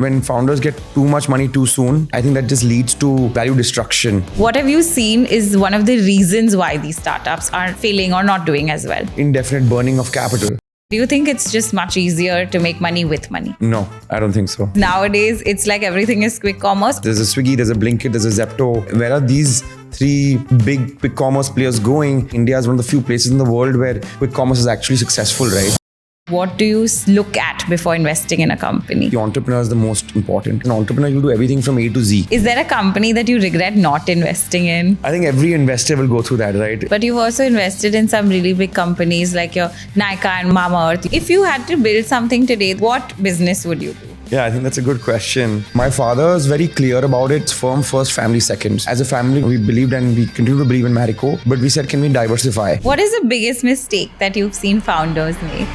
When founders get too much money too soon, I think that just leads to value destruction. What have you seen is one of the reasons why these startups are failing or not doing as well? Indefinite burning of capital. Do you think it's just much easier to make money with money? No, I don't think so. Nowadays, it's like everything is quick commerce. There's a Swiggy, there's a Blinkit, there's a Zepto. Where are these three big quick commerce players going? India is one of the few places in the world where quick commerce is actually successful, right? What do you look at before investing in a company? The entrepreneur is the most important. An entrepreneur, you do everything from A to Z. Is there a company that you regret not investing in? I think every investor will go through that, right? But you've also invested in some really big companies like your Nykaa and Mamaearth. If you had to build something today, what business would you do? Yeah, I think that's a good question. My father is very clear about it. It's firm first, family second. As a family, we believed and we continue to believe in Marico, but we said, can we diversify? What is the biggest mistake that you've seen founders make?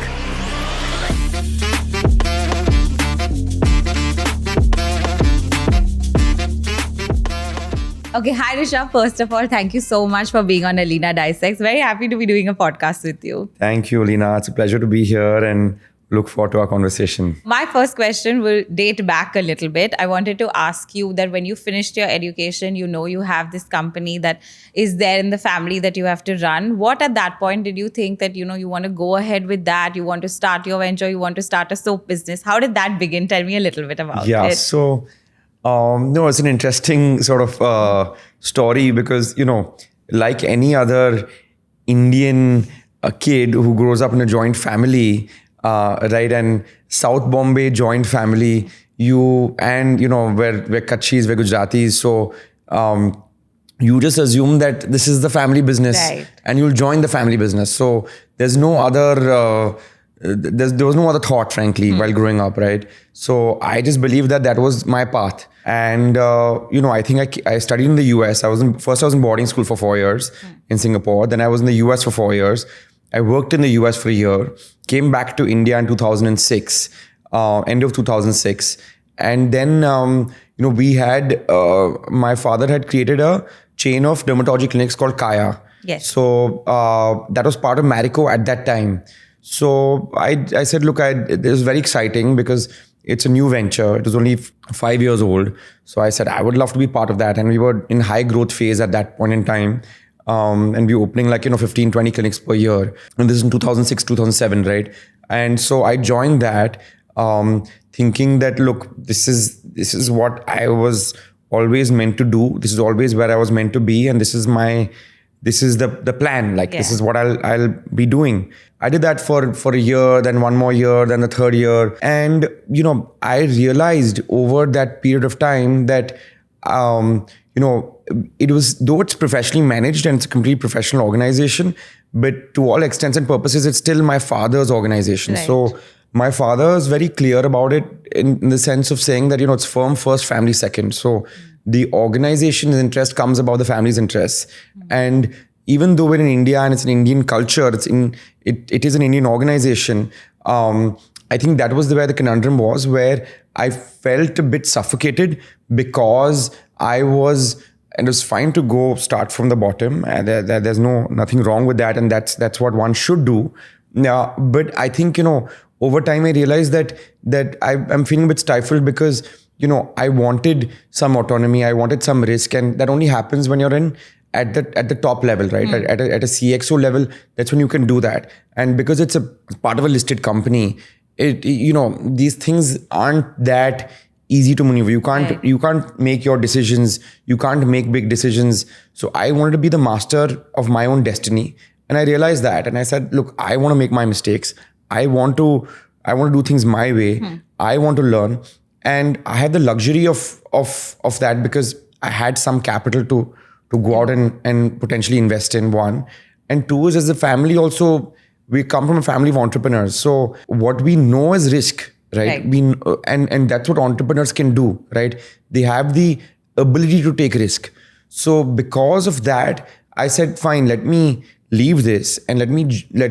Okay, hi Rishabh. First of all, thank you so much for being on Aleena Dissects. Very happy to be doing a podcast with you. Thank you, Aleena. It's a pleasure to be here and look forward to our conversation. My first question will date back a little bit. I wanted to ask you that when you finished your education, you have this company that is there in the family that you have to run. What at that point did you think that, you want to go ahead with that? You want to start your venture? You want to start a soap business? How did that begin? Tell me a little bit about it. So... no, it's an interesting sort of story because, like any other Indian kid who grows up in a joint family, right, and South Bombay joint family, we're Kachis, we're Gujaratis, so you just assume that this is the family business, right, and you'll join the family business. So there's no other... there was no other thought, frankly, while growing up, right? So I just believed that was my path. And, I think I studied in the US. I was in boarding school for 4 years in Singapore. Then I was in the US for 4 years. I worked in the US for a year, came back to India in 2006, end of 2006. And then, we had, my father had created a chain of dermatology clinics called Kaya. Yes. So that was part of Marico at that time. So I said, look, it was very exciting because it's a new venture. It was only 5 years old. So I said, I would love to be part of that. And we were in high growth phase at that point in time. And we were opening 15, 20 clinics per year. And this is in 2006, 2007, right? And so I joined that thinking that, look, this is what I was always meant to do. This is always where I was meant to be. And this is the plan. This is what I'll be doing. I did that for a year, then one more year, then the third year. And, I realized over that period of time that, it was, though it's professionally managed and it's a complete professional organization, but to all extents and purposes, it's still my father's organization. Right. So my father is very clear about it in the sense of saying that, it's firm first, family second. So the organization's interest comes above the family's interests. And even though we're in India and it's an Indian culture, it is an Indian organization. I think that was where the conundrum was, where I felt a bit suffocated because it was fine to go start from the bottom. And there's nothing wrong with that, and that's what one should do. Yeah, but I think over time I realized that I'm feeling a bit stifled because I wanted some autonomy, I wanted some risk, and that only happens when you're at the top level, right? At a CXO level, that's when you can do that. And because it's a part of a listed company, these things aren't that easy to maneuver. You can't make your decisions. You can't make big decisions. So I wanted to be the master of my own destiny, and I realized that. And I said, look, I want to make my mistakes. I want to do things my way. I want to learn. And I had the luxury of that because I had some capital to go out and potentially invest in, one. And two is, as a family also, we come from a family of entrepreneurs. So what we know is risk, right? And that's what entrepreneurs can do, right? They have the ability to take risk. So because of that, I said, fine, let me leave this and let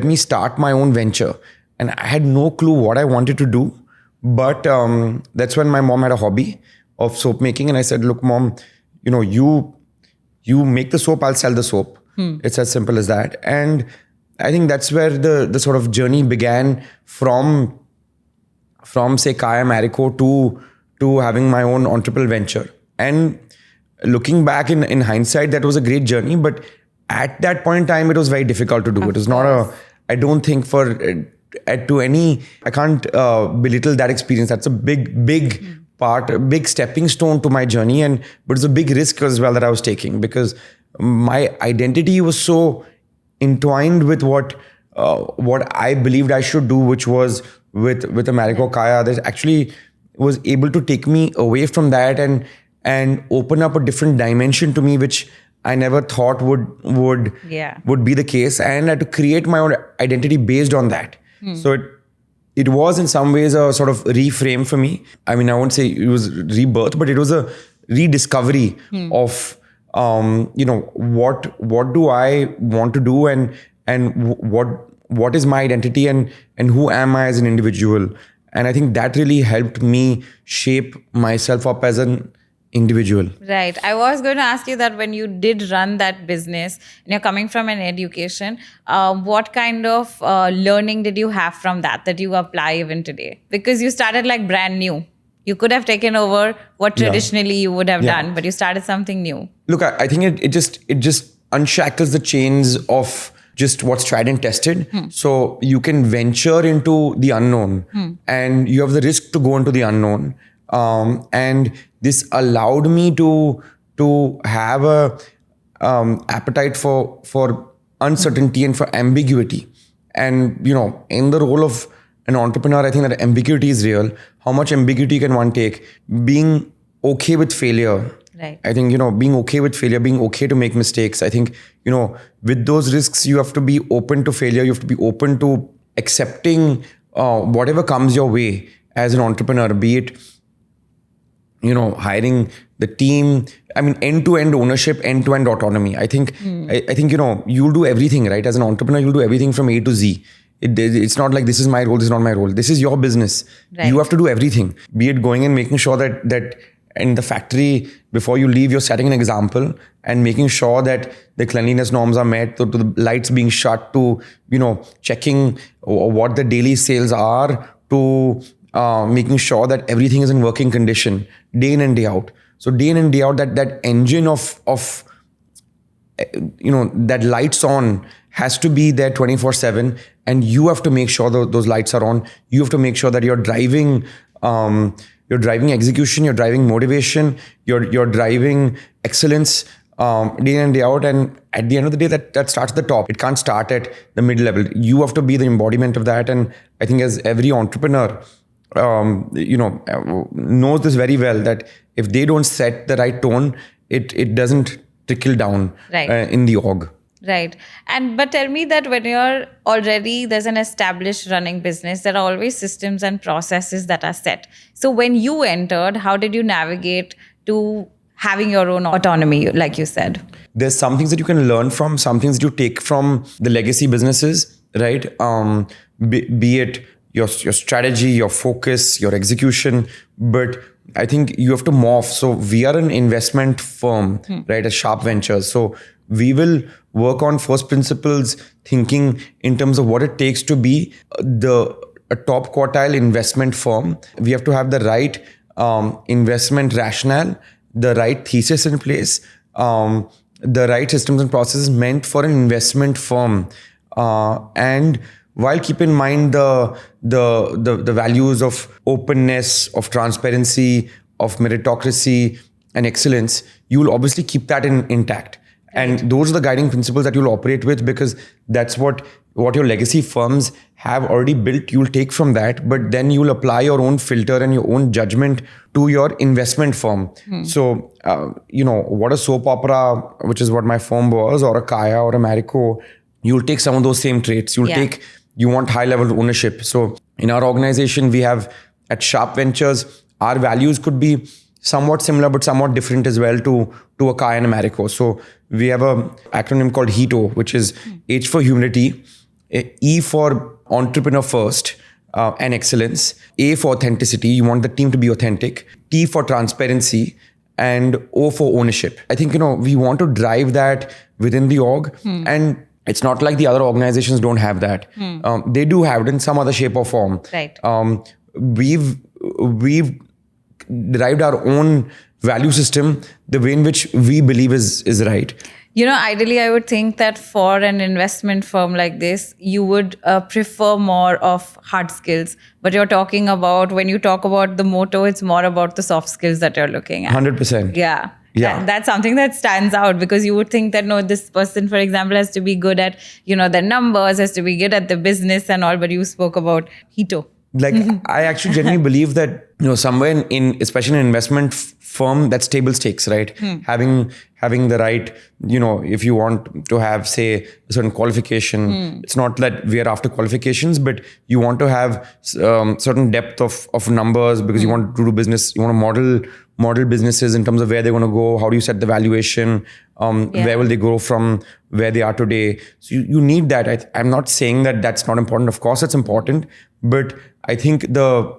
me start my own venture. And I had no clue what I wanted to do. But that's when my mom had a hobby of soap making. And I said, look, Mom, you make the soap, I'll sell the soap. It's as simple as that. And I think that's where the sort of journey began from say Kaya Marico to having my own entrepreneurial venture. And looking back in hindsight, that was a great journey. But at that point in time, it was very difficult to do. It was not I don't think I can't belittle that experience. That's a big part, a big stepping stone to my journey. But it's a big risk as well that I was taking, because my identity was so entwined with what I believed I should do, which was with the Marico Kaya, that actually was able to take me away from that and open up a different dimension to me, which I never thought would be the case. And I had to create my own identity based on that. So it was in some ways a sort of reframe for me. I mean, I won't say it was rebirth, but it was a rediscovery of what do I want to do, and what is my identity, and who am I as an individual. And I think that really helped me shape myself up as an individual. Right. I was going to ask you that when you did run that business and you're coming from an education, what kind of learning did you have from that you apply even today? Because you started like brand new. You could have taken over what traditionally you would have done, but you started something new. Look, I think it just unshackles the chains of just what's tried and tested. So you can venture into the unknown, and you have the risk to go into the unknown. And this allowed me to have a appetite for uncertainty and for ambiguity. And in the role of an entrepreneur, I think that ambiguity is real. How much ambiguity can one take? Being okay with failure. Right. I think, being okay with failure, being okay to make mistakes. I think, with those risks, you have to be open to failure. You have to be open to accepting whatever comes your way as an entrepreneur, be it, hiring the team. I mean, end-to-end ownership, end-to-end autonomy. I think, you'll do everything, right? As an entrepreneur, you'll do everything from A to Z. It's not like this is my role, this is not my role. This is your business. Right. You have to do everything. Be it going and making sure that in the factory, before you leave, you're setting an example and making sure that the cleanliness norms are met, to the lights being shut, to, checking what the daily sales are, to making sure that everything is in working condition, day in and day out. So day in and day out, that engine of that lights on has to be there 24/7, and you have to make sure those lights are on. You have to make sure that you're driving execution, you're driving motivation, you're driving excellence day in and day out. And at the end of the day, that starts at the top. It can't start at the mid-level. You have to be the embodiment of that. And I think as every entrepreneur knows this very well, that if they don't set the right tone, it doesn't trickle down in the org. Right. But tell me that when there's an established running business, there are always systems and processes that are set. So when you entered, how did you navigate to having your own autonomy, like you said? There's some things that you can learn from, some things that you take from the legacy businesses, right? Be it your strategy, your focus, your execution. But I think you have to morph. So we are an investment firm, right? At Sharrp Ventures. So we will work on first principles thinking in terms of what it takes to be a top quartile investment firm. We have to have the right investment rationale, the right thesis in place, the right systems and processes meant for an investment firm, and while keep in mind the values of openness, of transparency, of meritocracy and excellence, you will obviously keep that intact. And those are the guiding principles that you'll operate with, because that's what your legacy firms have already built. You'll take from that, but then you'll apply your own filter and your own judgment to your investment firm. So, what a soap opera, which is what my firm was, or a Kaya or a Marico, you'll take some of those same traits. You want high level ownership. So in our organization, we have at Sharrp Ventures, our values could be somewhat similar, but somewhat different as well to a Kaya and a Marico. So we have an acronym called HEATO, which is H for humility, E for entrepreneur first and excellence, A for authenticity. You want the team to be authentic, T for transparency, and O for ownership. I think, we want to drive that within the org. And it's not like the other organizations don't have that. They do have it in some other shape or form. Right. We've derived our own value system, the way in which we believe is right. Ideally, I would think that for an investment firm like this, you would prefer more of hard skills. But you're talking about, when you talk about the motto, it's more about the soft skills that you're looking at. 100%. Yeah. Yeah. That's something that stands out, because you would think that, no, this person, for example, has to be good at, the numbers, has to be good at the business and all. But you spoke about Hito. Like, I actually genuinely believe that, somewhere in especially in an investment firm, that's table stakes, right? Having the right, if you want to have, say, a certain qualification, it's not that we are after qualifications, but you want to have certain depth of numbers, because you want to do business, you want to model businesses in terms of where they're going to go, how do you set the valuation, where will they grow from where they are today. So you need that. I'm not saying that that's not important. Of course, it's important, but I think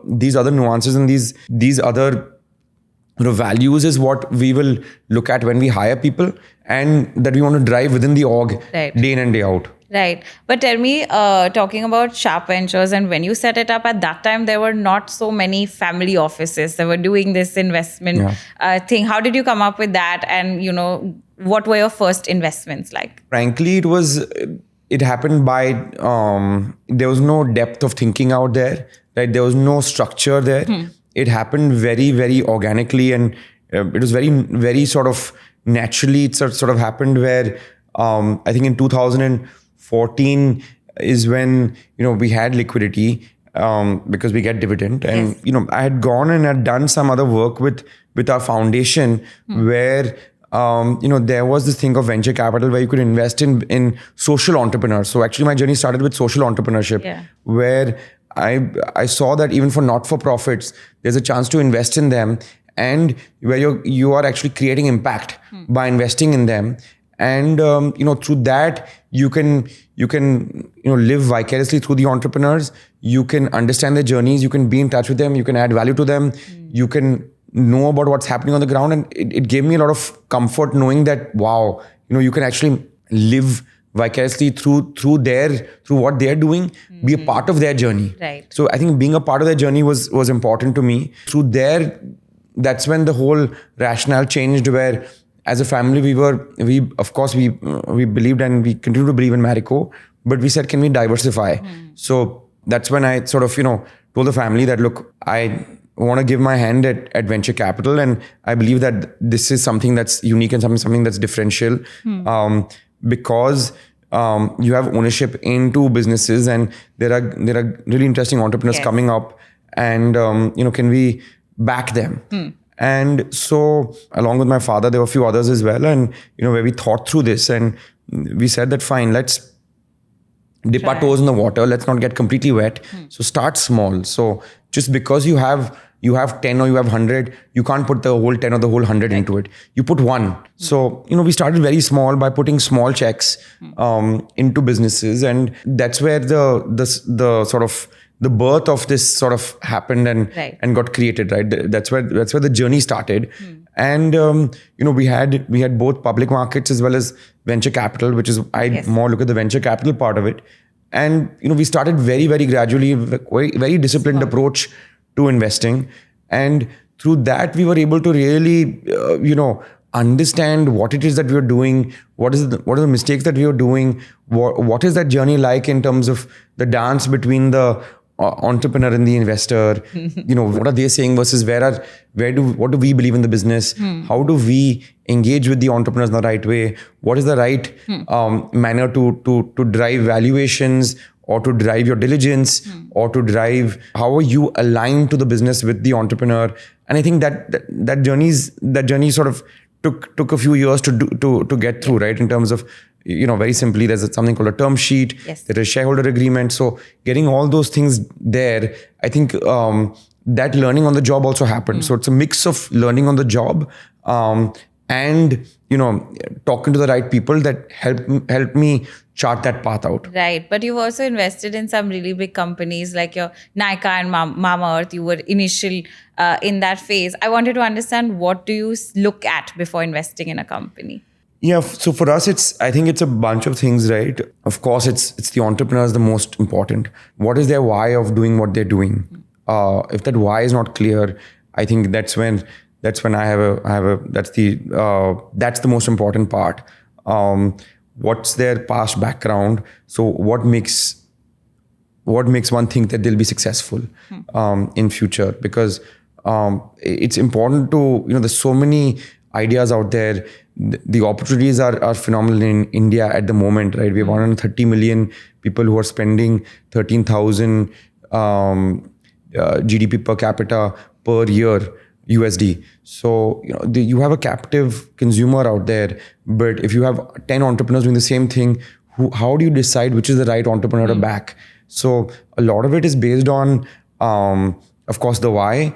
these other nuances and these other values is what we will look at when we hire people, and that we want to drive within the org day in and day out. Right. But tell me, talking about Sharrp Ventures, and when you set it up at that time, there were not so many family offices that were doing this investment thing. How did you come up with that? And, what were your first investments like? Frankly, it happened by, there was no depth of thinking out there, right? There was no structure there. It happened very, very organically, and it was very, very sort of naturally. It sort of happened where, I think in 2014 is when, we had liquidity, because we get dividend. And, I had gone and had done some other work with our foundation where, there was this thing of venture capital where you could invest in social entrepreneurs. So actually my journey started with social entrepreneurship, where I saw that even for not-for-profits, there's a chance to invest in them, and where you are actually creating impact by investing in them. And, through that, you can live vicariously through the entrepreneurs. You can understand their journeys. You can be in touch with them. You can add value to them. You can know about what's happening on the ground. And it gave me a lot of comfort knowing that, wow, you can actually live vicariously through what they're doing, be a part of their journey. Right. So I think being a part of their journey was important to me. Through there, that's when the whole rationale changed, where as a family, we of course believed, and we continue to believe in Marico, but we said, can we diversify? So that's when I sort of, told the family that, look, I want to give my hand at venture capital, and I believe that this is something that's unique and something that's differential, because you have ownership into businesses, and there are really interesting entrepreneurs coming up, and can we back them? And so along with my father, there were a few others as well, and where we thought through this, and we said that fine, let's dip our toes in the water, let's not get completely wet. So start small. So just because you have 10 or you have 100, you can't put the whole 10 or the whole 100 into it. You put one. So, we started very small by putting small checks into businesses. And that's where the sort of the birth of this sort of happened and got created, right? That's where the journey started. And, we had both public markets as well as venture capital, which is, I more look at the venture capital part of it. And, we started very, very gradually, very, very disciplined approach to investing. And through that, we were able to really, understand what it is that we are doing, what are the mistakes that we are doing, what is that journey like in terms of the dance between the entrepreneur and the investor. What are they saying versus what do we believe in the business? How do we engage with the entrepreneurs in the right way? What is the right manner to drive valuations, or to drive your diligence, or to drive how are you aligned to the business with the entrepreneur? And I think that journey sort of took a few years to get through, right? In terms of, very simply, there's something called a term sheet. There is shareholder agreement. So getting all those things there, I think that learning on the job also happened. So it's a mix of learning on the job and talking to the right people that help me chart that path out. Right. But you've also invested in some really big companies like your Nykaa and Mamaearth. You were initial in that phase. I wanted to understand, what do you look at before investing in a company? Yeah. So for us, I think it's a bunch of things, right? Of course, it's the entrepreneurs the most important. What is their why of doing what they're doing? If that why is not clear, I think that's when I have a that's the most important part. What's their past background? So what makes one think that they'll be successful in future? Because it's important to, there's so many ideas out there. The opportunities are phenomenal in India at the moment, right? We have 130 million people who are spending 13,000 GDP per capita per year USD. So you have a captive consumer out there. But if you have 10 entrepreneurs doing the same thing, how do you decide which is the right entrepreneur to back? So a lot of it is based on, of course, the why.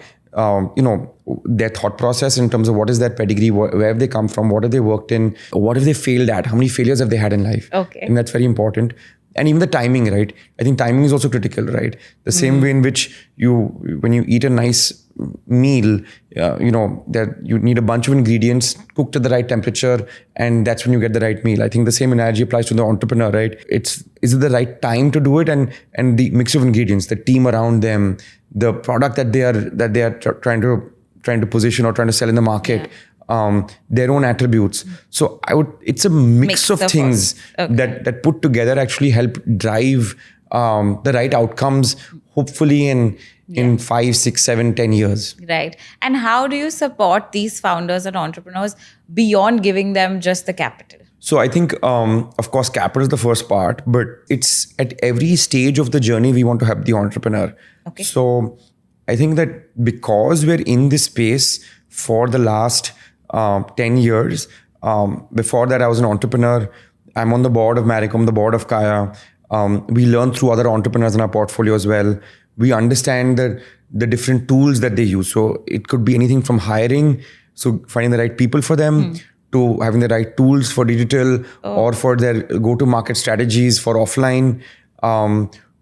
Their thought process in terms of what is their pedigree, where have they come from, what have they worked in, what have they failed at, how many failures have they had in life. Okay. And that's very important. And even the timing, right? I think timing is also critical, right? The same way in which when you eat a nice meal, that you need a bunch of ingredients cooked at the right temperature, and that's when you get the right meal. I think the same analogy applies to the entrepreneur, right? Is it the right time to do it, and the mix of ingredients, the team around them, the product that they are trying to position or trying to sell in the market. Their own attributes. So it's a mix of things that put together actually help drive the right outcomes, hopefully in 5, 6, 7, 10 years. Right. And how do you support these founders and entrepreneurs beyond giving them just the capital? So I think, of course, capital is the first part, but it's at every stage of the journey we want to help the entrepreneur. Okay. So I think that because we're in this space for the last 10 years. Before that, I was an entrepreneur. I'm on the board of Marico, I'm the board of Kaya. We learn through other entrepreneurs in our portfolio as well. We understand the different tools that they use. So it could be anything from hiring, so finding the right people for them, to having the right tools for digital or for their go-to-market strategies for offline,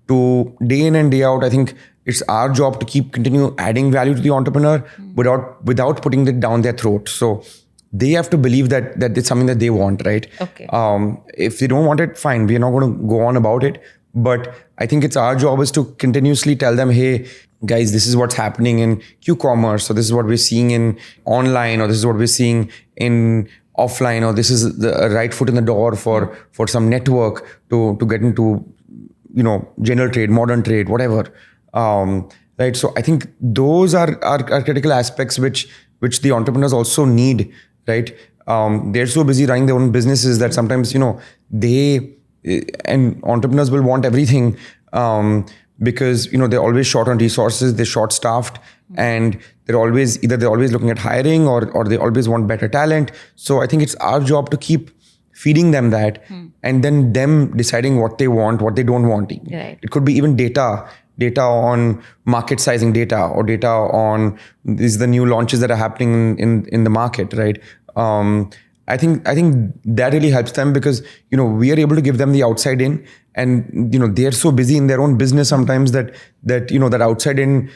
to day in and day out. I think it's our job to continue adding value to the entrepreneur without putting it down their throat. So they have to believe that it's something that they want, right? Okay. If they don't want it, fine. We're not going to go on about it. But I think it's our job is to continuously tell them, hey, guys, this is what's happening in Q-commerce. So this is what we're seeing in online, or this is what we're seeing in offline, or this is the right foot in the door for some network to get into, general trade, modern trade, whatever. Right. So I think those are critical aspects which the entrepreneurs also need, right? They're so busy running their own businesses that sometimes, and entrepreneurs will want everything, because, they're always short on resources, they're short staffed, and they're always looking at hiring or they always want better talent. So I think it's our job to keep feeding them that, and then them deciding what they want, what they don't want. Right. It could be even data on market sizing data, or data on these the new launches that are happening in the market, right? I think that really helps them, because we are able to give them the outside in, and they're so busy in their own business sometimes that outside in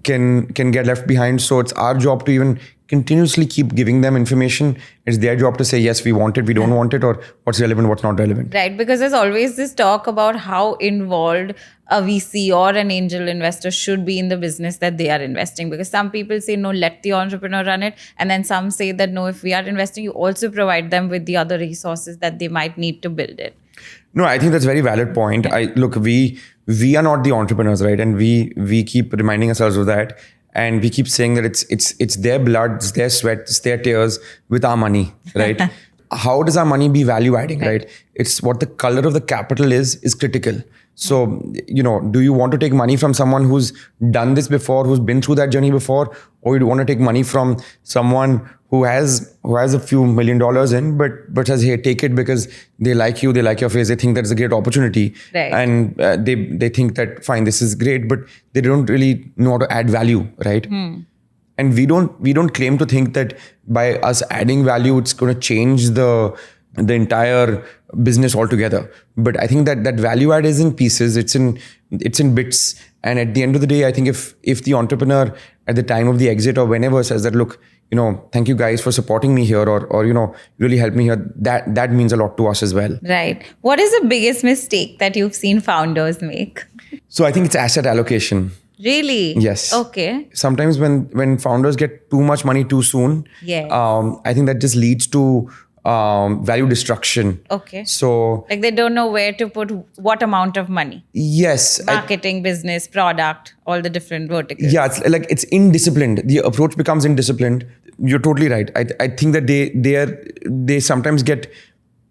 can get left behind. So it's our job to even continuously keep giving them information. It's their job to say, yes, we want it, we don't want it, or what's relevant, what's not relevant. Right, because there's always this talk about how involved a VC or an angel investor should be in the business that they are investing. Because some people say, no, let the entrepreneur run it. And then some say that, no, if we are investing, you also provide them with the other resources that they might need to build it. No, I think that's a very valid point. Look, we are not the entrepreneurs, right? And we keep reminding ourselves of that. And we keep saying that it's their blood, it's their sweat, it's their tears with our money, right? How does our money be value adding, right? It's what the color of the capital is critical. So, do you want to take money from someone who's done this before, who's been through that journey before, or you want to take money from someone who has a few $1 million in, but says, hey, take it because they like you, they like your face, they think that's a great opportunity, right. And they think that fine, this is great, but they don't really know how to add value, right? And we don't claim to think that by us adding value, it's going to change the entire business altogether. But I think that value add is in pieces, it's in bits. And at the end of the day, I think if the entrepreneur at the time of the exit or whenever says that, look, thank you guys for supporting me here, or really helped me here, that means a lot to us as well. Right. What is the biggest mistake that you've seen founders make? So I think it's asset allocation. Really? Yes. Okay. Sometimes when founders get too much money too soon, Yes. I think that just leads to value destruction. Okay. So Like they don't know where to put what amount of money. yes, Marketing, business, product, all the different verticals. yeah, it's indisciplined. The approach becomes indisciplined. You're totally right. I think that they sometimes get,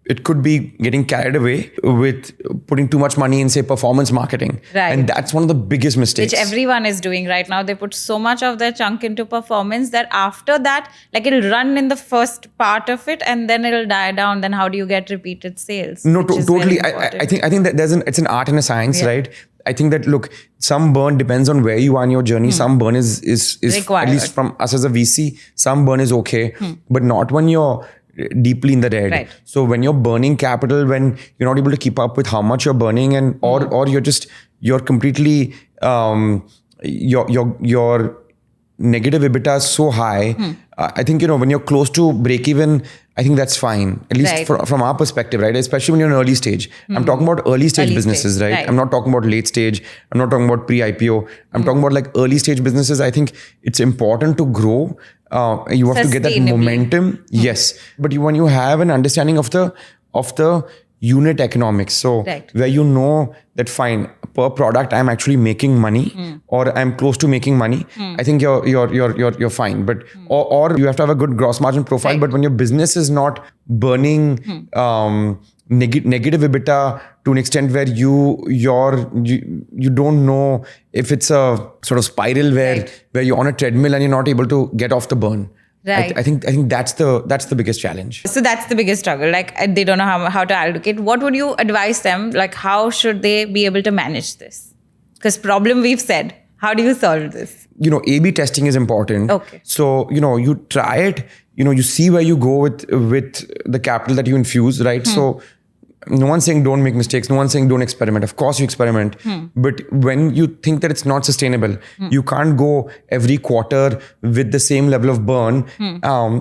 it could be getting carried away with putting too much money in, say, performance marketing. Right. And that's one of the biggest mistakes. Which everyone is doing right now. They put so much of their chunk into performance that after that, like it'll run in the first part of it and then it'll die down. Then how do you get repeated sales? No, Which is very totally. important. I think that it's an art and a science, right? I think that, look, some burn depends on where you are in your journey. Some burn is Required. at least from us as a VC, some burn is okay, but not when you're deeply in the red. Right. So when you're burning capital, when you're not able to keep up with how much you're burning, and or you're completely your negative EBITDA is so high. I think, when you're close to break even, I think that's fine, at least Right. from our perspective, right? Especially when you're in early stage. I'm talking about early stage Early businesses, stage, right? right. I'm not talking about late stage. I'm not talking about pre-IPO. I'm talking about like early stage businesses. I think it's important to grow. You have to get that Sustainably. momentum. Yes. But when you have an understanding of the unit economics, so Right. where you know that fine, per product I'm actually making money or I'm close to making money, I think you're fine. But or you have to have a good gross margin profile. Right. But when your business is not burning negative EBITDA to an extent where you don't know if it's a sort of spiral where you're on a treadmill and you're not able to get off the burn. Right. I think that's the biggest challenge. So that's the biggest struggle. Like they don't know how to allocate. What would you advise them? Like how should they be able to manage this? Because problem we've said. How do you solve this? A/B testing is important. Okay. So, you try it, you see where you go with the capital that you infuse, right? So no one's saying don't make mistakes. No one's saying don't experiment. Of course you experiment. But when you think that it's not sustainable, you can't go every quarter with the same level of burn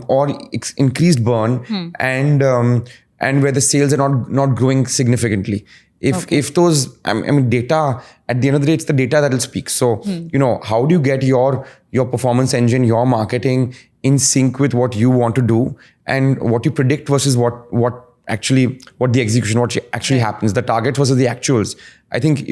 or increased burn and where the sales are not growing significantly. If those, data, at the end of the day, it's the data that will speak. So, how do you get your performance engine, your marketing in sync with what you want to do and what you predict versus what the execution, what actually happens, the target versus the actuals. I think,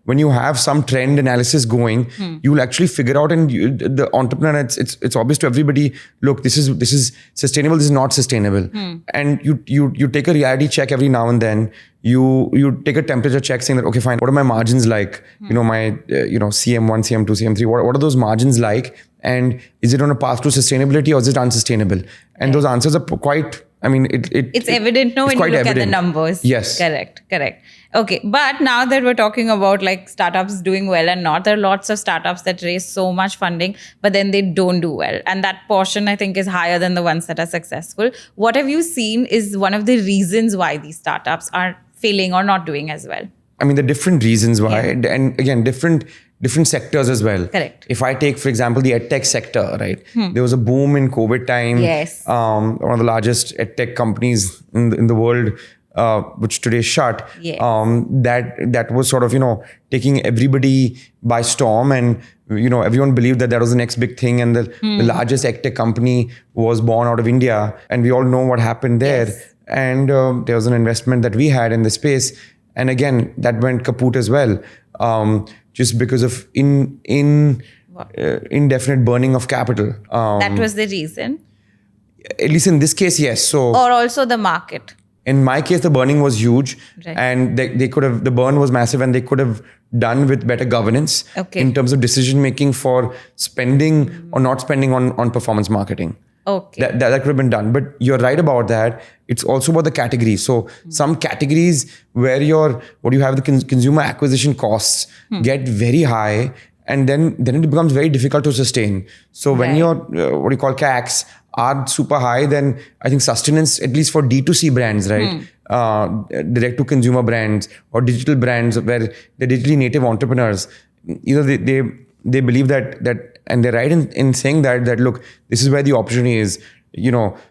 when you have some trend analysis going, you will actually figure out, and the entrepreneur, it's obvious to everybody, look, this is sustainable, this is not sustainable. And you take a reality check every now and then. You take a temperature check saying that, okay, fine, what are my margins like? My, CM1, CM2, CM3, what are those margins like? And is it on a path to sustainability or is it unsustainable? And those answers are quite, it's evident when you look at the numbers. Yes. Correct. Okay. But now that we're talking about like startups doing well and not, there are lots of startups that raise so much funding, but then they don't do well. And that portion, I think, is higher than the ones that are successful. What have you seen is one of the reasons why these startups are failing or not doing as well? The different reasons why, and again, different sectors as well. Correct. If I take, for example, the edtech sector, right? There was a boom in COVID time. Yes. One of the largest edtech companies in the world, which today is shut. Yes. That was sort of, taking everybody by storm, and everyone believed that was the next big thing, and the largest edtech company was born out of India, and we all know what happened there. Yes. And there was an investment that we had in the space, and again that went kaput as well, just because of indefinite burning of capital. That was the reason. At least in this case, yes. So, Or also the market. in my case, the burning was huge, Right. and they could have, the burn was massive, and they could have done with better governance in terms of decision making for spending or not spending on performance marketing. Okay. That could have been done. But you're right about that. It's also about the categories. So some categories where what you have, the consumer acquisition costs get very high, and then it becomes very difficult to sustain. So when your what you call CACs are super high, then I think sustenance, at least for D2C brands, right? Direct to consumer brands or digital brands where they're digitally native entrepreneurs, they believe that, and they're right in saying that look, this is where the opportunity is.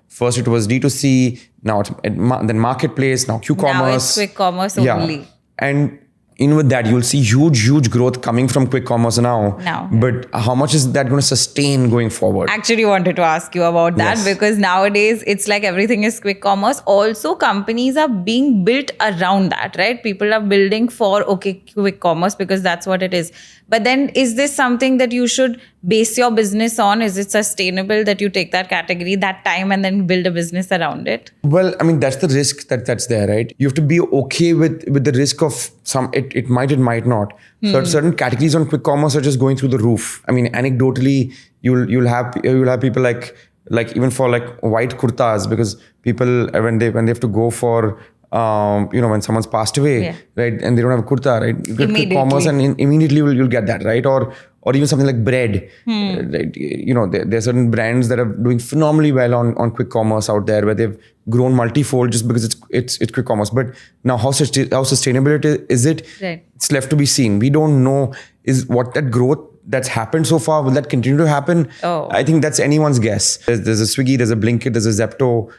First it was D2C, now it's then marketplace, now Q-commerce. Now it's quick commerce only. And in with that, you'll see huge growth coming from quick commerce now. But how much is that going to sustain going forward? Actually wanted to ask you about that, Yes. because nowadays it's like everything is quick commerce. Also, companies are being built around that, right? People are building for, okay, quick commerce because that's what it is. But then is this something that you should base your business on? Is it sustainable that you take that category, that time, and then build a business around it? Well, I mean, that's the risk that's there, right? You have to be okay with the risk of it might not. So certain categories on quick commerce are just going through the roof. I mean, anecdotally, you'll have people like even for like white kurtas, because people when they have to go for when someone's passed away, right, and they don't have a kurta, right, you get quick commerce and immediately you'll get that, right? Or even something like bread, right? There are certain brands that are doing phenomenally well on quick commerce out there, where they've grown multifold just because it's quick commerce. But now how sustainable is it? Right. It's left to be seen. We don't know is what that growth that's happened so far, will that continue to happen? I think that's anyone's guess. There's a Swiggy, there's a Blinkit, there's a Zepto,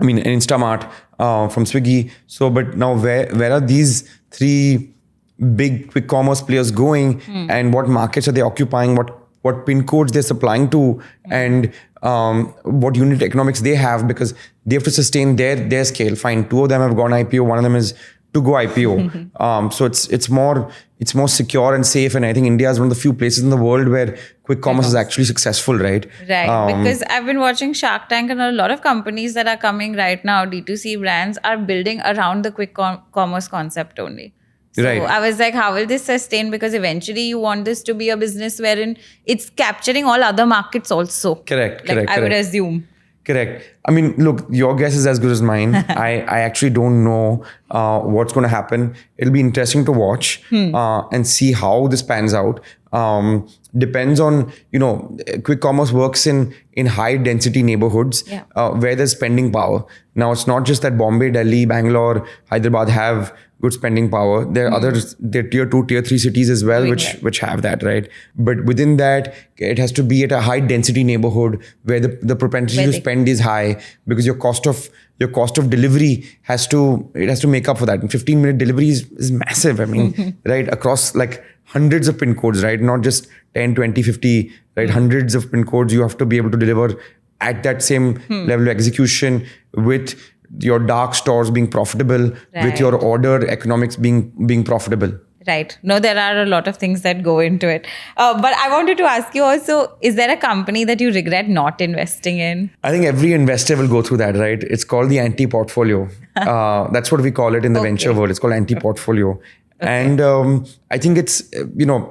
I mean, an Instamart from Swiggy. So, but now where are these three big quick commerce players going, and what markets are they occupying? What pin codes they're supplying to, and what unit economics they have, because they have to sustain their scale. Fine, 2 of them have gone IPO, one of them is to go IPO. So it's more secure and safe, and I think India is one of the few places in the world where quick commerce is actually successful, right? Right, because I've been watching Shark Tank, and a lot of companies that are coming right now, D2C brands, are building around the quick commerce concept only. So Right. I was like, how will this sustain? Because eventually you want this to be a business wherein it's capturing all other markets also. Correct. I would assume. Correct. I mean, look, your guess is as good as mine. I actually don't know what's going to happen. It'll be interesting to watch and see how this pans out. Depends on, quick commerce works in high density neighborhoods where there's spending power. Now, it's not just that Bombay, Delhi, Bangalore, Hyderabad have good spending power. There are others, there are tier 2, tier 3 cities as well, which have that, right? But within that, it has to be at a high density neighborhood where the propensity to spend is high, because your cost of delivery has to make up for that. And 15-minute delivery is massive. I mean, right, across like hundreds of pin codes, right? Not just 10, 20, 50, right? Hundreds of pin codes you have to be able to deliver at that same level of execution, with your dark stores being profitable, with your order economics being profitable. Right. No, there are a lot of things that go into it. But I wanted to ask you also, is there a company that you regret not investing in? I think every investor will go through that, right? It's called the anti-portfolio. That's what we call it in the venture world. It's called anti-portfolio. And I think it's,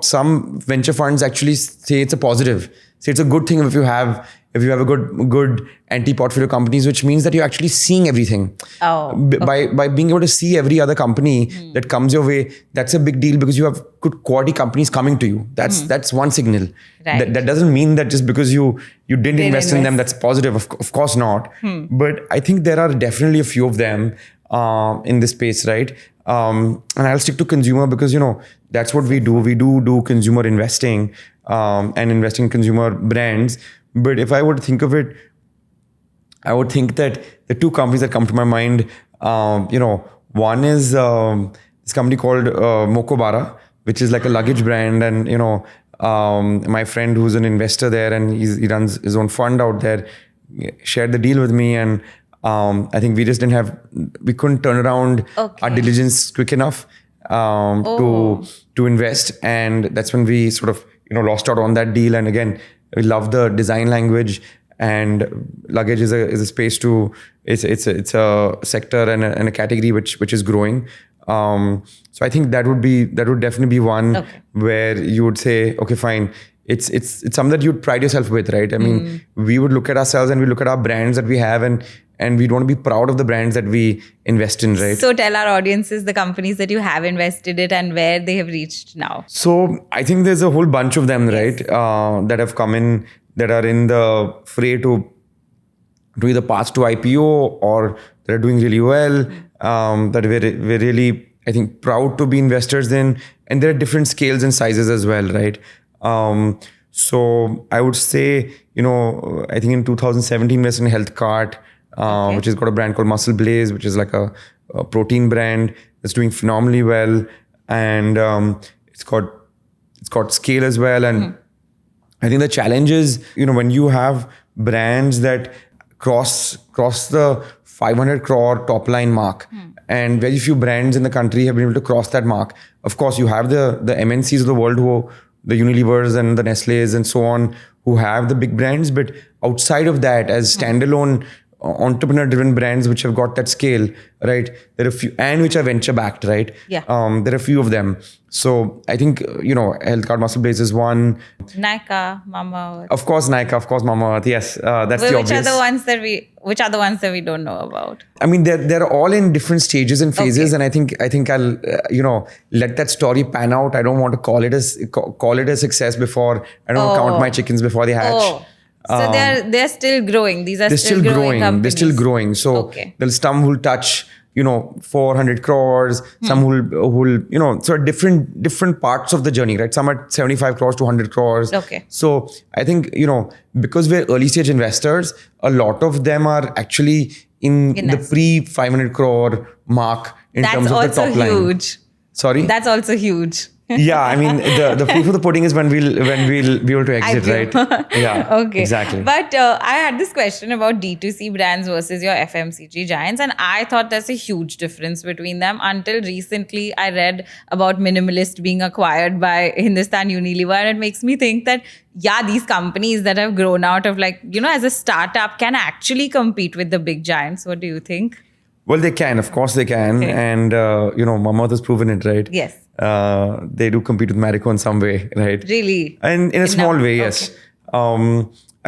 some venture funds actually say it's a positive. Say it's a good thing if you have a good anti-portfolio companies, which means that you're actually seeing everything. By being able to see every other company that comes your way, that's a big deal, because you have good quality companies coming to you. That's one signal. Right. That doesn't mean that just because you didn't invest in them, that's positive. Of course not. But I think there are definitely a few of them in this space, right? And I'll stick to consumer, because that's what we do. We do consumer investing and investing in consumer brands. But if I were to think of it, I would think that the two companies that come to my mind, one is this company called Mokobara, which is like a luggage brand, and my friend who's an investor there, and he runs his own fund out there, shared the deal with me, and I think we couldn't turn around our diligence quick enough to invest, and that's when we sort of lost out on that deal. And again, we love the design language, and luggage is a space it's a sector and a category which is growing. So I think that would definitely be one where you would say, okay, fine. It's something that you'd pride yourself with, right? I mean, we would look at ourselves and we look at our brands that we have, and we'd want to be proud of the brands that we invest in, right? So tell our audiences the companies that you have invested in and where they have reached now. So I think there's a whole bunch of them, right? That have come in, that are in the fray to either path to IPO, or that are doing really well, that we're really, I think, proud to be investors in. And there are different scales and sizes as well, right? So I would say, I think in 2017, we invested in Health Cart, which has got a brand called Muscle Blaze, which is like a protein brand that's doing phenomenally well, and it's got scale as well. And I think the challenge is, when you have brands that cross the 500 crore top line mark, and very few brands in the country have been able to cross that mark. Of course, you have the MNCs of the world, who the Unilevers and the Nestlés and so on, who have the big brands, but outside of that, as standalone entrepreneur-driven brands which have got that scale, right? There are a few, and which are venture-backed, right? Yeah. There are a few of them. So I think, Health Card Muscle Blaze is one. Nykaa, Mama. Of course, Nykaa, of course, Mama. Yes, that's the obvious. Which are the ones that we don't know about? I mean, they're all in different stages and phases, Okay. and I think I'll let that story pan out. I don't want to call it a success before. I don't want to count my chickens before they hatch. Oh. So they're still growing. These are They're still growing companies. They're still growing. So Okay. there's some who'll touch 400 crores. Some who'll so at different parts of the journey, right? Some at 75 crores to 100 crores. Okay. So I think because we're early stage investors, a lot of them are actually in the pre 500 crore mark in That's terms of the also top line. huge. Sorry. That's also huge. Yeah, I mean the proof of the pudding is when we'll be able to exit, IPO. right? Yeah. Okay. Exactly. But I had this question about D2C brands versus your FMCG giants, and I thought there's a huge difference between them. Until recently, I read about Minimalist being acquired by Hindustan Unilever, and it makes me think that these companies that have grown out of as a startup can actually compete with the big giants. What do you think? Well, they can, of course they can, Okay. and Mamath has proven it, right? Yes. They do compete with Marico in some way, right? Really? And in a small way, yes. I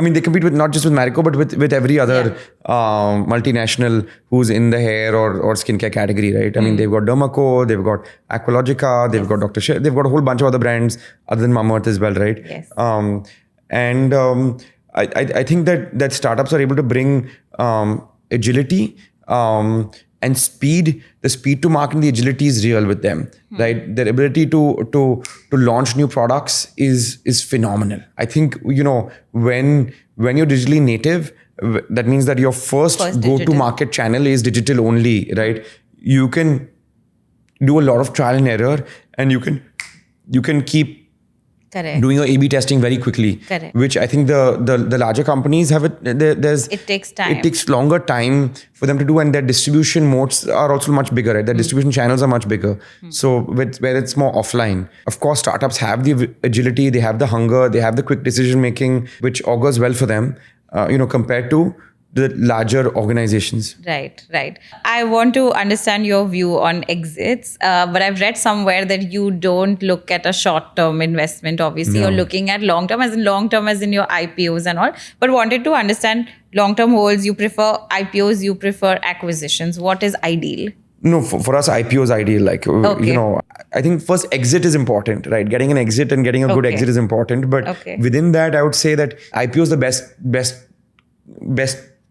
mean, they compete with not just with Marico, but with every other multinational who's in the hair or skincare category, right? I mean, they've got Dermaco, they've got Aqualogica, they've got Dr. Shea, they've got a whole bunch of other brands other than Mamaearth as well, right? Yes. I think that startups are able to bring agility and speed. The speed to market and the agility is real with them, right? Their ability to launch new products is phenomenal. I think when you're digitally native, that means that your first go-to digital. market channel is digital only, right? You can do a lot of trial and error, and you can keep Correct. doing your A/B testing very quickly. Correct. Which I think the larger companies have it. It takes time. It takes longer time for them to do, and their distribution modes are also much bigger, right? Their distribution channels are much bigger. So where it's more offline. Of course, startups have the agility, they have the hunger, they have the quick decision making, which augurs well for them, compared to the larger organizations. Right. I want to understand your view on exits, but I've read somewhere that you don't look at a short-term investment. Obviously, No. you're looking at long-term as in your IPOs and all. But wanted to understand long-term holds. You prefer IPOs. You prefer acquisitions. What is ideal? No, for us, IPO is ideal. Okay. I think first exit is important, right? Getting an exit and getting a good Okay. exit is important. But Okay. within that, I would say that IPO is the best,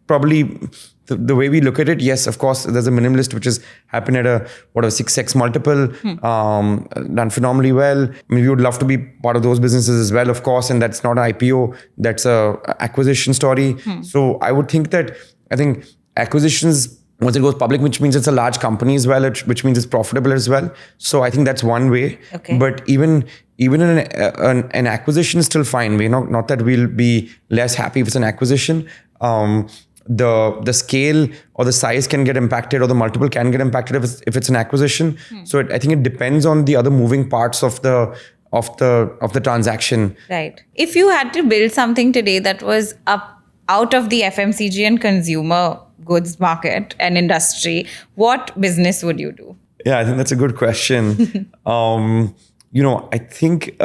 probably the way we look at it. Yes, of course, there's a Minimalist, which has happened at a 6x multiple, done phenomenally well. I mean, we would love to be part of those businesses as well, of course. And that's not an IPO, that's a acquisition story. So I would think that, acquisitions, once it goes public, which means it's a large company as well, which means it's profitable as well. So I think that's one way. Okay. But even an acquisition is still fine. Not that we'll be less happy if it's an acquisition. The scale or the size can get impacted, or the multiple can get impacted if it's an acquisition. So I think it depends on the other moving parts of the transaction. Right. If you had to build something today that was out of the FMCG and consumer goods market and industry, what business would you do? Yeah, I think that's a good question. I think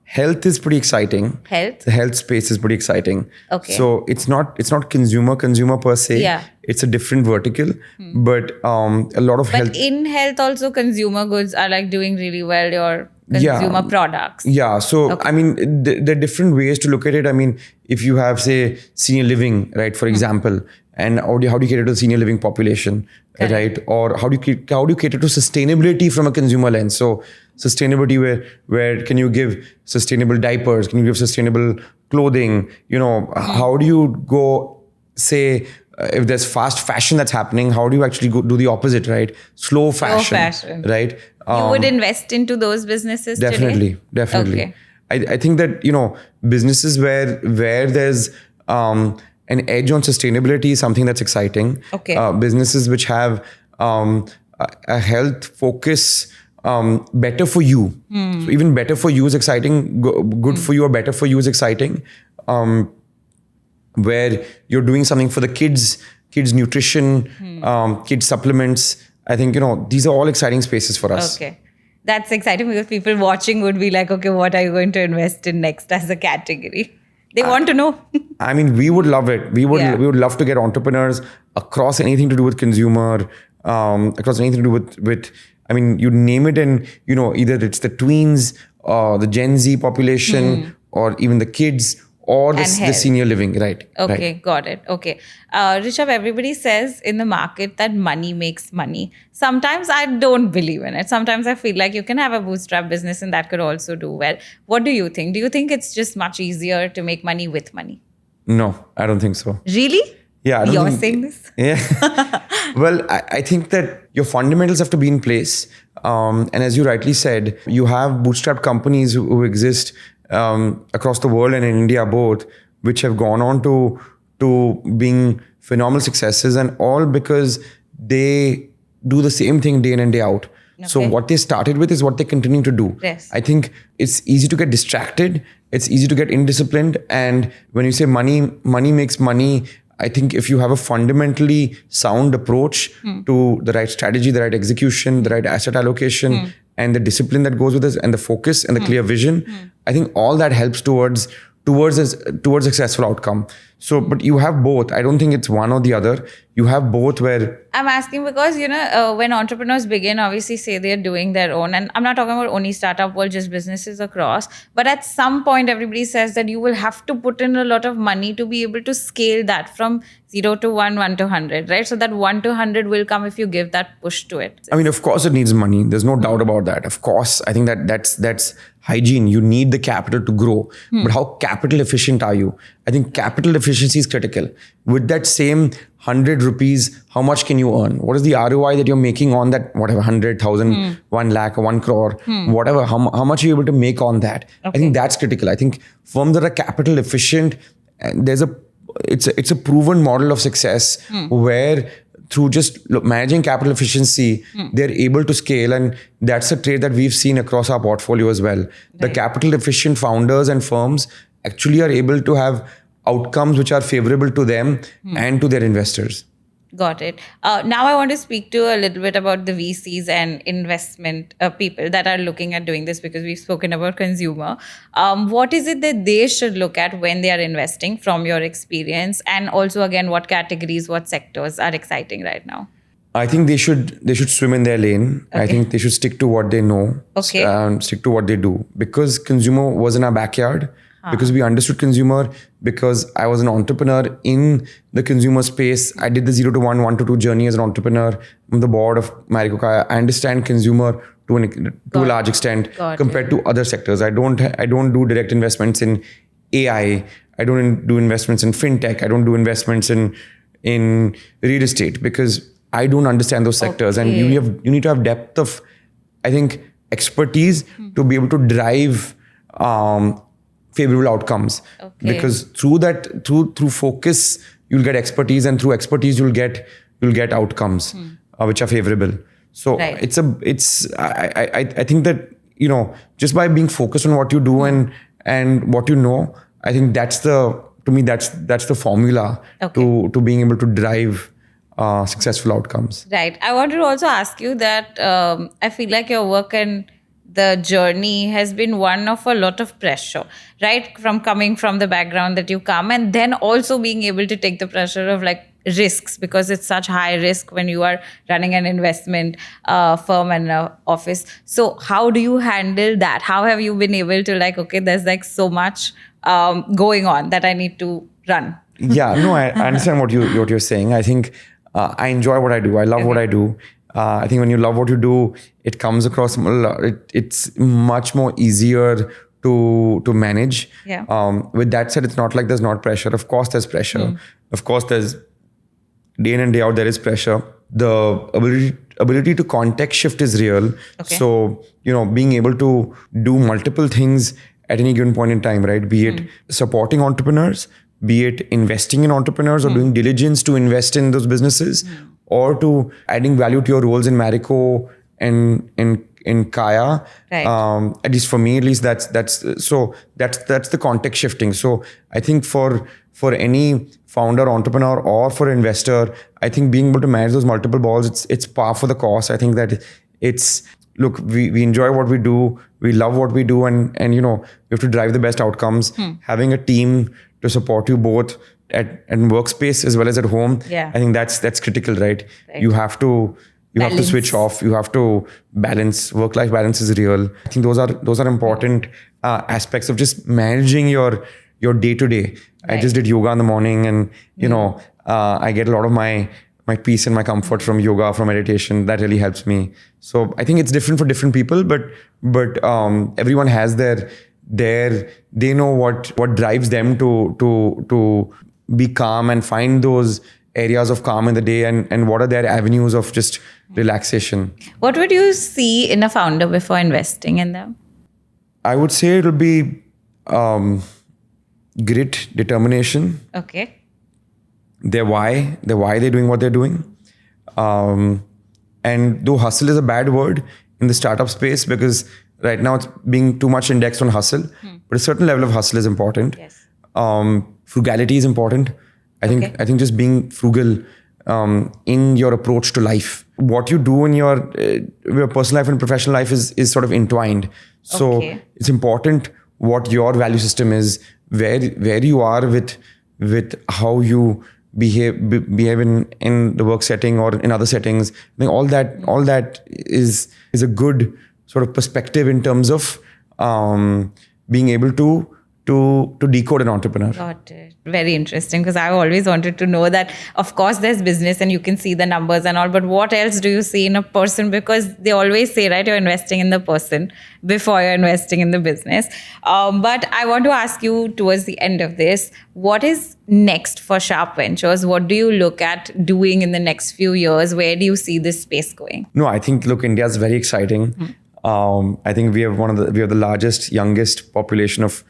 health is pretty exciting. Health? The health space is pretty exciting. Okay. So it's not consumer per se. Yeah. It's a different vertical, but a lot of But health. in health also, consumer goods are doing really well, your consumer products. Yeah. So, I mean, there are different ways to look at it. I mean, if you have, say, senior living, right, for example, and how do you cater to the senior living population, right? Or how do you cater to sustainability from a consumer lens? So, sustainability, where can you give sustainable diapers? Can you give sustainable clothing? How do you go, say, if there's fast fashion that's happening, how do you actually do the opposite, right? Slow fashion. Right? You would invest into those businesses Definitely, today? definitely. Okay. I think that, businesses where there's an edge on sustainability is something that's exciting. Okay. Businesses which have a health focus, better for you. So even better for you is exciting. Good for you or better for you is exciting. Where you're doing something for the kids nutrition, kids supplements. I think, these are all exciting spaces for us. Okay. That's exciting because people watching would be like, okay, what are you going to invest in next as a category? They want to know. I mean, we would love it. We would love to get entrepreneurs across anything to do with consumer, across anything to do with I mean, you name it, and either it's the tweens or the Gen Z population or even the kids or the senior living, right? Okay, right. got it. Okay. Rishabh, everybody says in the market that money makes money. Sometimes I don't believe in it. Sometimes I feel like you can have a bootstrap business and that could also do well. What do you think? Do you think it's just much easier to make money with money? No, I don't think so. Really? Yeah. You're saying this? Yeah. Well, I think that your fundamentals have to be in place. And as you rightly said, you have bootstrap companies who exist across the world and in India both, which have gone on to being phenomenal successes, and all because they do the same thing day in and day out. Okay. So what they started with is what they continue to do. Yes. I think it's easy to get distracted. It's easy to get indisciplined. And when you say money makes money, I think if you have a fundamentally sound approach to the right strategy, the right execution, the right asset allocation, and the discipline that goes with it, and the focus and the clear vision, I think all that helps towards successful outcome. So, but you have both. I don't think it's one or the other. You have both where... I'm asking because, when entrepreneurs begin, obviously say they're doing their own. And I'm not talking about only startup world, just businesses across. But at some point, everybody says that you will have to put in a lot of money to be able to scale that from 0 to 1 to 100, right? So that 1 to 100 will come if you give that push to it. I mean, of course it needs money. There's no doubt about that. Of course, I think that's hygiene. You need the capital to grow. But how capital efficient are you? I think capital efficiency is critical. With that same 100 rupees, how much can you earn? What is the ROI that you're making on that, whatever, 100,000, 1 lakh, or 1 crore, whatever, how much are you able to make on that? Okay. I think that's critical. I think firms that are capital efficient, it's a proven model of success where through just managing capital efficiency, they're able to scale. And that's a trait that we've seen across our portfolio as well. Right. The capital efficient founders and firms actually are able to have outcomes which are favorable to them and to their investors. Got it. Now I want to speak to a little bit about the VCs and investment people that are looking at doing this, because we've spoken about consumer. What is it that they should look at when they are investing from your experience? And also, again, what categories, what sectors are exciting right now? I think they should swim in their lane. Okay. I think they should stick to what they know. Okay. Stick to what they do. Because consumer was in our backyard. Because we understood consumer, because I was an entrepreneur in the consumer space. I did the 0 to 1, 1 to 2 journey as an entrepreneur. I'm the board of Marico. I understand consumer to a large extent compared to other sectors. I don't do direct investments in AI. I don't do investments in fintech. I don't do investments in real estate because I don't understand those sectors. Okay. And you need to have depth of, I think, expertise to be able to drive favorable outcomes. Okay. Because through focus you'll get expertise, and through expertise you'll get outcomes which are favorable. So right. I think that just by being focused on what you do and what you know, I think that's the formula to being able to drive successful outcomes. Right. I wanted to also ask you that I feel like your work and the journey has been one of a lot of pressure, right? From coming from the background that you come, and then also being able to take the pressure of like risks, because it's such high risk when you are running an investment firm and office. So how do you handle that? How have you been able to there's like so much going on that I need to run? Yeah, no, I understand what you're saying. I think I enjoy what I do. I love what I do. I think when you love what you do, it comes across. It's much more easier to manage. Yeah. With that said, it's not like there's not pressure. Of course, there's pressure. Of course, there's day in and day out, there is pressure. The ability to context shift is real. Okay. So, being able to do multiple things at any given point in time, right? Be it supporting entrepreneurs, be it investing in entrepreneurs or doing diligence to invest in those businesses, or to adding value to your roles in Marico and in Kaya. Right. At least for me, that's the context shifting. So I think for any founder, entrepreneur, or for investor, I think being able to manage those multiple balls, it's par for the course. I think that look, we enjoy what we do, we love what we do, and we have to drive the best outcomes. Having a team to support you both at workspace as well as at home, Yeah. I think that's critical, right? You have to switch off. You have to balance. Work-life balance is real. I think those are important aspects of just managing your day-to-day. I just did yoga in the morning, and I get a lot of my peace and my comfort from yoga, from meditation. That really helps me. So I think it's different for different people, but everyone has they know what drives them to be calm and find those areas of calm in the day, and what are their avenues of just relaxation. What would you see in a founder before investing in them? I would say it'll be grit, determination, Okay. their why they're doing what they're doing. And though hustle is a bad word in the startup space, because right now it's being too much indexed on hustle, but a certain level of hustle is important. Yes. Frugality is important. I think just being frugal in your approach to life. What you do in your personal life and professional life is sort of entwined. So it's important what your value system is, where you are with how you behave in the work setting or in other settings. I think all that is a good sort of perspective in terms of being able to decode an entrepreneur. Got it. Very interesting, because I've always wanted to know that, of course, there's business and you can see the numbers and all, but what else do you see in a person? Because they always say, right, you're investing in the person before you're investing in the business. But I want to ask you towards the end of this, what is next for Sharrp Ventures? What do you look at doing in the next few years? Where do you see this space going? No, I think, look, India is very exciting. I think we have the largest, youngest population of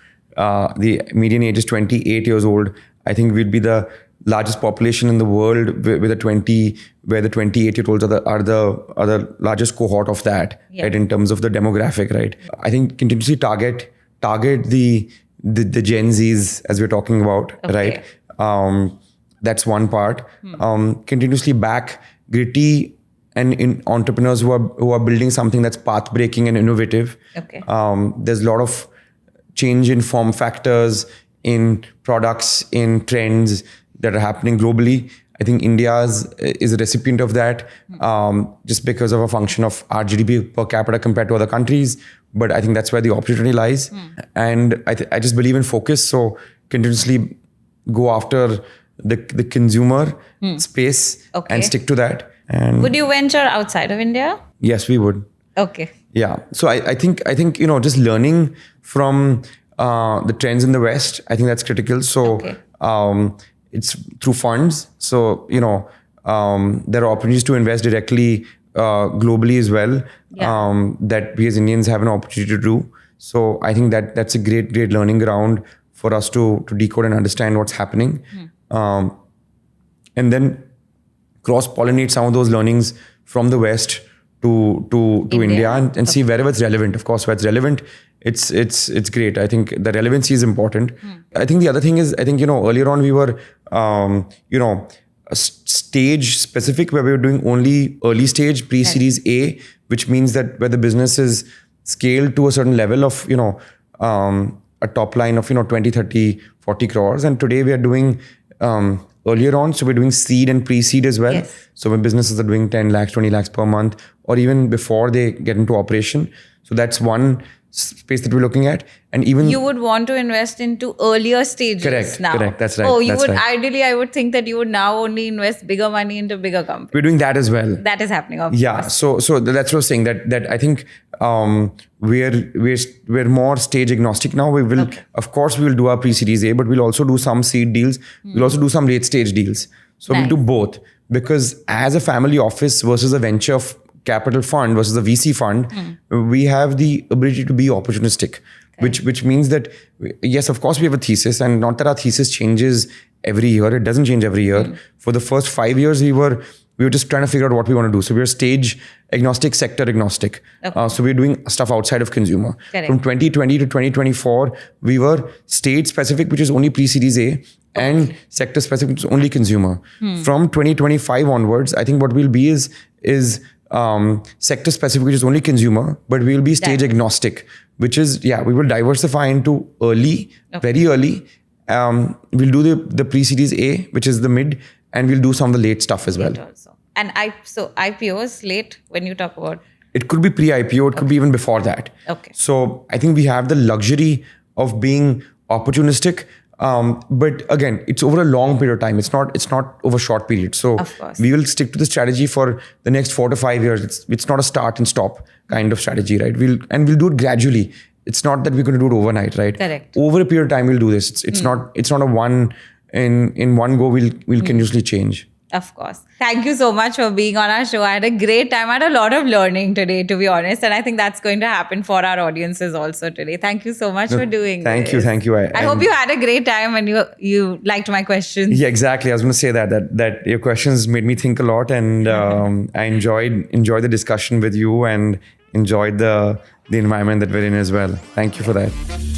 the median age is 28 years old. I think we'd be the largest population in the world where the 28-year-olds are the largest cohort of that, right, in terms of the demographic, right? I think continuously target the Gen Zs, as we're talking about, right? That's one part. Continuously back gritty and in entrepreneurs who are building something that's path breaking and innovative. There's a lot of change in form factors, in products, in trends that are happening globally. I think India is a recipient of that, just because of a function of our GDP per capita compared to other countries. But I think that's where the opportunity lies. And I just believe in focus. So continuously go after the consumer space and stick to that. And would you venture outside of India? Yes, we would. Okay. Yeah. So I think just learning from the trends in the West, I think that's critical. So it's through funds. So there are opportunities to invest directly globally as well, that we as Indians have an opportunity to do. So I think that's a great learning ground for us to decode and understand what's happening, and then cross-pollinate some of those learnings from the West to India and see wherever it's relevant. Of course, where it's relevant, it's great. I think the relevancy is important. I think the other thing is, I think earlier on we were stage specific, where we were doing only early stage, pre-series A, which means that where the business is scaled to a certain level of a top line of 20, 30, 40 crores. And today we are doing earlier on, so we're doing seed and pre-seed as well. So when businesses are doing 10 lakhs, 20 lakhs per month, or even before they get into operation. So that's one space that we're looking at. And even you would want to invest into earlier stages now. Correct. That's right. Oh, you would right. Ideally, I would think that you would now only invest bigger money into bigger companies. We're doing that as well. That is happening, of course. So that's what I was saying, that I think we're more stage agnostic now. We will, of course, we will do our pre-series A, but we'll also do some seed deals. We'll also do some late stage deals. So we Nice. do both, because as a family office versus a venture capital fund versus a VC fund, we have the ability to be opportunistic, which means that, yes, of course we have a thesis, and not that our thesis changes every year. It doesn't change every year. For the first 5 years, we were just trying to figure out what we want to do. So we were stage agnostic, sector agnostic. Okay. So we're doing stuff outside of consumer. Correct. From 2020 to 2024, we were state specific, which is only pre-series A, and sector specific, which is only consumer. From 2025 onwards, I think what we'll be is sector specific, which is only consumer, but we will be stage agnostic, which is, we will diversify into early, very early. We'll do the pre-series A, which is the mid, and we'll do some of the late stuff as well. Also. And so IPOs late when you talk about? It could be pre-IPO, it could be even before that. Okay. So I think we have the luxury of being opportunistic. But again, it's over a long period of time. It's not over short period. So Of course. we will stick to the strategy for the next 4 to 5 years. It's not a start and stop kind of strategy, right? We'll do it gradually. It's not that we're going to do it overnight, right? Correct. Over a period of time, we'll do this. It's not a one in one go. We'll continuously change. Of course. Thank you so much for being on our show. I had a great time. I had a lot of learning today, to be honest. And I think that's going to happen for our audiences also today. Thank you so much for doing Thank this. you. I hope you had a great time and you liked my questions. Yeah, exactly. I was going to say that your questions made me think a lot, and I enjoyed the discussion with you and enjoyed the environment that we're in as well. Thank you for that.